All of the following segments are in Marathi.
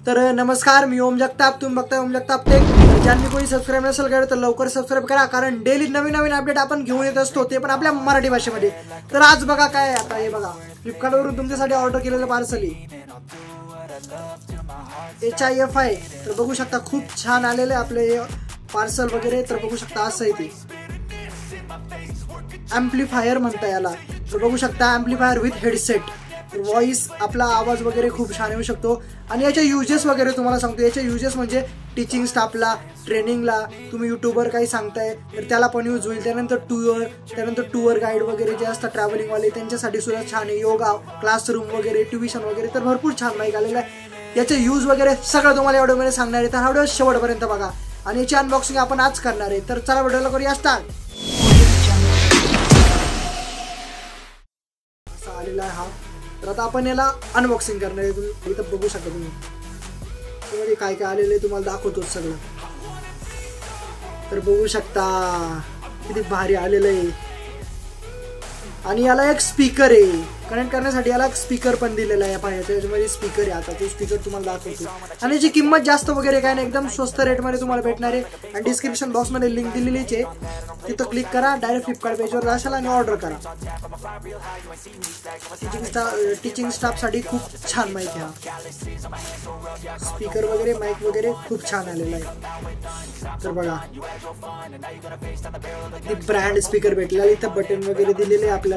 तर नमस्कार, मी ओम जगताप, तुम्ही बघताय ओम जगताप टेक। ज्यांनी कोणी सबस्क्राईब नसेल केलं तर लवकर सबस्क्राईब करा, कारण डेली नवीन नवीन अपडेट आपण घेऊन येत असतो, ते पण आपल्या मराठी भाषेमध्ये। तर आज बघा काय आहे, आता हे बघा फ्लिपकार्ट वरून तुमच्यासाठी ऑर्डर केलेलं पार्सल HIF आहे। तर बघू शकता खूप छान आलेले आपले पार्सल वगैरे। तर बघू शकता असं आहे ते एम्प्लिफायर म्हणता याला। तर बघू शकता एम्प्लिफायर विथ हेडसेट, व्हॉइस आपला आवाज वगैरे खूप छान येऊ शकतो। आणि याचे युजेस वगैरे तुम्हाला सांगतो। याचे युजेस म्हणजे टीचिंग स्टाफला, ट्रेनिंगला, तुम्ही यूट्यूबर काही सांगताय तर त्याला पण यूज होईल। त्यानंतर टूर गाईड वगैरे जे असतात ट्रॅव्हलिंगवाले त्यांच्यासाठी सुद्धा छान आहे। योगा क्लासरूम वगैरे, ट्युशन वगैरे, तर भरपूर छान माहिती आलेलं आहे। याचे यूज वगैरे सगळं तुम्हाला या व्हिडिओमध्ये सांगणार आहे, तर हा व्हिडिओ शेवटपर्यंत बघा। आणि याची अनबॉक्सिंग आपण आज करणार आहे, तर चला व्हिडिओला करूया स्टार्ट। असा आलेला आहे हा, तर आता आपण याला अनबॉक्सिंग करणार आहे। तुम्ही इथं बघू शकता, तुम्ही त्यामध्ये काय काय आलेलं आहे तुम्हाला दाखवतोच सगळं। तर बघू शकता किती भारी आलेलं आहे। आणि याला एक स्पीकर आहे, कनेक्ट करण्यासाठी याला एक स्पीकर पण दिलेला आहे। याच्यामध्ये स्पीकर आहे, आता तो स्पीकर तुम्हाला दाखवतो। आणि याची किंमत जास्त वगैरे काय नाही, एकदम स्वस्त रेटमध्ये तुम्हाला भेटणार आहे। आणि डिस्क्रिप्शन बॉक्समध्ये लिंक दिलेलीच आहे, तिथं क्लिक करा, डायरेक्ट फ्लिपकार्ट पेजवर जाशाल आणि ऑर्डर करा। टीचिंग स्टाफसाठी खूप छान माहिती आहे। स्पीकर वगैरे, माईक वगैरे खूप छान आलेला आहे। तर बघा ब्रँड स्पीकर भेटलेला, इथं बटन वगैरे दिलेले आपल्याला।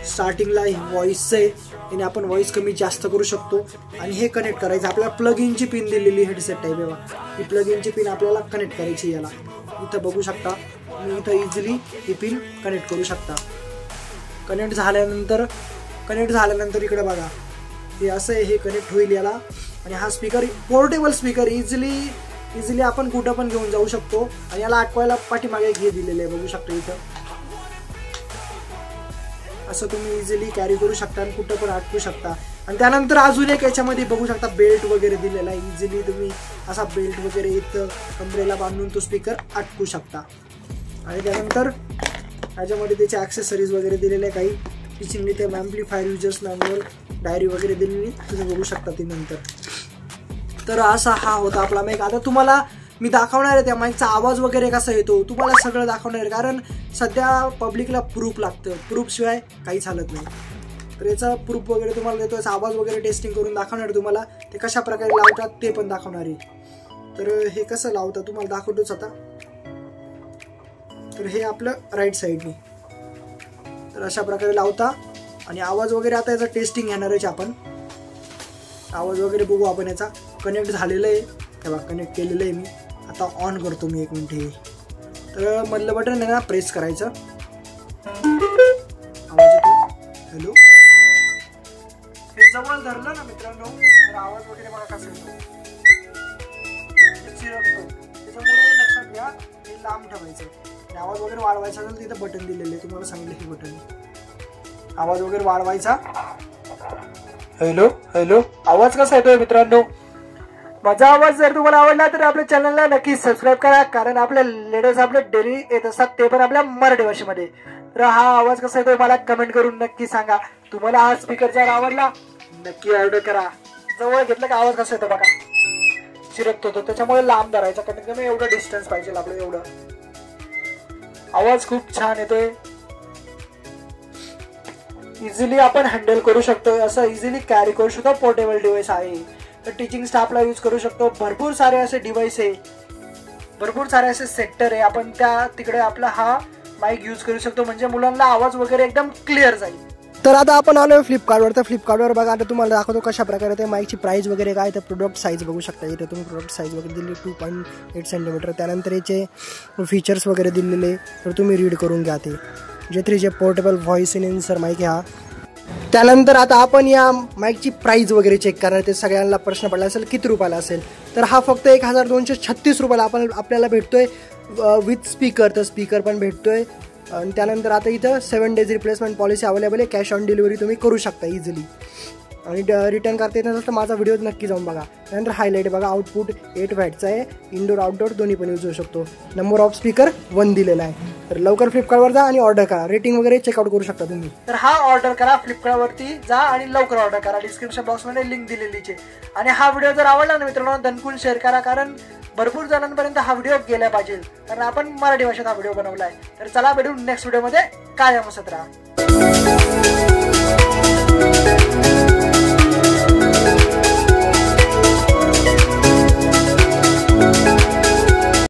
स्टार्टिंगला व्हॉइस आहे, आणि आपण व्हॉइस कमी जास्त करू शकतो। आणि हे कनेक्ट करायचं आपल्याला प्लग इनची पिन दिलेली हेडसेट टाईप आहे बघा, ही प्लग इनची पिन आपल्याला कनेक्ट करायची याला। इथं बघू शकता मी इथं इझिली ही पिन कनेक्ट करू शकता। कनेक्ट झाल्यानंतर इकडे बघा हे असं आहे, हे कनेक्ट होईल याला। आणि हा स्पीकर पोर्टेबल स्पीकर, इझिली आपण कुठं पण घेऊन जाऊ शकतो। आणि याला अटकवायला पाठीमागे घे दिलेले आहे, बघू शकतो इथं असं तुम्ही इझिली कॅरी करू शकता आणि कुठं पण अटकू शकता। आणि त्यानंतर अजून एक याच्यामध्ये बघू शकता बेल्ट वगैरे दिलेला आहे, इझिली तुम्ही असा बेल्ट वगैरे इथं कमरेला बांधून तो स्पीकर अटकू शकता। आणि त्यानंतर याच्यामध्ये त्याचे ॲक्सेसरीज वगैरे दिलेले आहे, काही टीचिंग इथे एम्प्लिफायर युजर्स मॅन्युअल, डायरी वगैरे दिलेली तुम्ही बघू शकता ती नंतर। तर असा हा होता आपला माईक। आता तुम्हाला मी दाखवणार आहे त्या माईकचा आवाज वगैरे कसा येतो, तुम्हाला सगळं दाखवणार आहे, कारण सध्या पब्लिकला प्रूफ लागतं, प्रूफ शिवाय काहीच हालत नाही। तर याचा प्रूफ वगैरे तुम्हाला देतो, याचा आवाज वगैरे टेस्टिंग करून दाखवणार आहे तुम्हाला, ते कशा प्रकारे लावतात ते पण दाखवणार आहे। तर हे कसं लावतात तुम्हाला दाखवतोच आता। तर हे आपलं राईट साईडने, तर अशा प्रकारे लावता। आणि आवाज वगैरे आता याचा टेस्टिंग घेणार आहे आपण, आवाज वगैरे बघू आपण। याचा कनेक्ट झालेलं आहे, तेव्हा कनेक्ट केलेलं आहे मी, आता ऑन करतो मी, 1 मिनिट। हे तर मधलं बटन आहे ना, प्रेस करायचं, आवाज येतो। हॅलो, हे जवळ धरलं ना मित्रांनो तर आवाज वगैरे बघा कसा येतो, चिरकतो। त्याच्यामुळे लक्षात घ्या, हे लांब ठेवायचं। आणि आवाज वगैरे वाढवायचा असेल तिथं बटन दिलेलं आहे, तुम्हाला सांगितलं हे बटन, आवाज वगैरे वाढवायचा। हॅलो, आवाज कसा येतोय मित्रांनो? माझा आवाज जर तुम्हाला आवडला तर आपल्या चॅनलला नक्की सबस्क्राईब करा, कारण आपले लेटेस्ट अपडेट डेली येत असतात, ते पण आपल्या मराठी भाषेमध्ये। तर हा आवाज कसा येतोय मला कमेंट करून नक्की सांगा। तुम्हाला हा स्पीकर जर आवडला नक्की ऑर्डर करा। जवळ घेतलं का आवाज कसा येतो बघा, चिरकतो तो, त्याच्यामुळे लांब धरायचा, कमीत कमी एवढं डिस्टन्स पाहिजे आपलं, एवढं। आवाज खूप छान येतोय, इझिली आपण हँडल करू शकतो, असं इझिली कॅरी करू शकतो। पोर्टेबल डिव्हाइस आहे, तर टीचिंग स्टाफला यूज करू शकतो। भरपूर सारे असे डिव्हाइस आहे, भरपूर सारे असे सेक्टर आहे, आपण त्या तिकडे आपला हा माईक यूज करू शकतो, म्हणजे मुलांना आवाज वगैरे एकदम क्लिअर जाईल। तर आता आपण आलोय फ्लिपकार्टवर, तर फ्लिपकार्टवर बघा आता तुम्हाला दाखवतो कशा प्रकारे ते माईकची प्राइस वगैरे काय, तर प्रोडक्ट साईज बघू शकता इथे तुम्ही, प्रोडक्ट साईज वगैरे दिली 2.8 सेंटीमीटर। त्यानंतर याचे फीचर्स वगैरे दिलेले, तर तुम्ही रीड करून घ्या ते। जे पोर्टेबल व्हॉइस इन्हान्सर माईक हा। त्यानंतर आता आपण या माईकची प्राइस वगैरे चेक करणार, ते सगळ्यांना प्रश्न पडला असेल किती रुपयाला असेल। तर हा फक्त 1236 रुपयाला आपल्याला भेटतोय विथ स्पीकर, तर स्पीकर पण भेटतोय। आणि त्यानंतर आता इथं 7 days रिप्लेसमेंट पॉलिसी अवेलेबल आहे, कॅश ऑन डिलिव्हरी तुम्ही करू शकता इझिली। आणि रिटर्न करता येत नसेल तर माझा व्हिडिओ नक्की जाऊन बघा. त्यानंतर हायलाईट बघा, आउटपुट 8 वॅटचा आहे, इनडोर आउटडोर दोन्ही पण यूज होऊ शकतो. नंबर ऑफ स्पीकर 1 दिलेला आहे. तर लवकर फ्लिपकार्टवर जा आणि ऑर्डर करा. रेटिंग वगैरे चेकआउट करू शकता तुम्ही. तर हा ऑर्डर करा, फ्लिपकार्टवरती जा आणि लवकर ऑर्डर करा. डिस्क्रिप्शन बॉक्समध्ये लिंक दिलेलीच आहे. आणि हा व्हिडिओ जर आवडला ना मित्रांनो, दणकून शेअर करा, कारण भरपूर जणांपर्यंत हा व्हिडिओ गेला पाहिजे, कारण आपण मराठी भाषेत हा व्हिडिओ बनवला आहे. तर चला भेटू नेक्स्ट व्हिडिओमध्ये. कायम हसत राहा.